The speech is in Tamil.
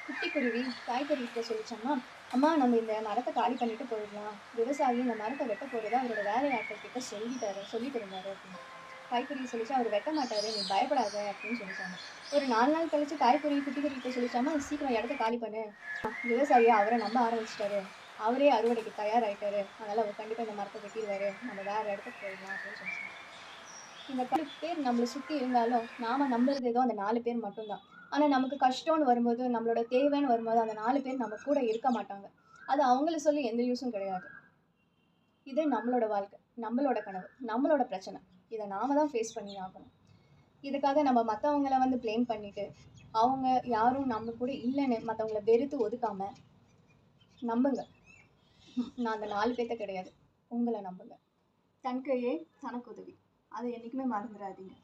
குட்டி குருவி காய்கறிகிட்ட சொல்லிச்சாம்மா, அம்மா நம்ம இந்த மரத்தை காலி பண்ணிட்டு போயிடலாம். விவசாயி இந்த மரத்தை வெட்ட போறதா அவரோட வேலையாட்கள் கிட்ட சொல்லிட்டு இருந்தாரு அப்படின்னு. காய்கறி சொல்லிச்சு, அவர் வெட்ட மாட்டாரு, நீ பயப்படாத அப்படின்னு சொல்லிச்சாமா. ஒரு 4 நாள் கழிச்சு காய்கறி குட்டிக்கறி கிட்ட சொல்லிச்சாமா, சீக்கிரம் இடத்த காலி பண்ணு. விவசாயி அவரை நம்ப ஆரம்பிச்சிட்டாரு. அவரே அறுவடைக்கு தயாராயிட்டாரு. அதனால அவர் கண்டிப்பா இந்த மரத்தை வெட்டிடுவாரு. நம்ம வேற இடத்துக்கு போயிடலாம் அப்படின்னு சொல்லிச்சாமா. இந்த 4 பேர் நம்மள சுத்தி இருந்தாலும், நாம நம்புறது ஏதோ அந்த 4 பேர் மட்டும் தான். ஆனா நமக்கு கஷ்டம்னு வரும்போது, நம்மளோட தேவைன்னு வரும்போது, அந்த 4 பேர் நம்ம கூட இருக்க மாட்டாங்க. அது அவங்கள சொல்லி எந்த யூஸும் கிடையாது. இது நம்மளோட வாழ்க்கை, நம்மளோட கனவு, நம்மளோட பிரச்சனை. இத நாம தான் ஃபேஸ் பண்ணி ஆகணும். இதுக்காக நம்ம மத்தவங்கள வந்து ப்ளேம் பண்ணிட்டு, அவங்க யாரும் நம்ம கூட இல்லன்னு மத்தவங்கள வெறுத்து ஒதுக்காம, நம்புங்க. நான் அந்த 4 பேத்த கிடையாது. உங்கள நம்புங்க. தன் கையே தனக்கு உதவி. அத என்னைக்குமே மறந்துறாதீங்க.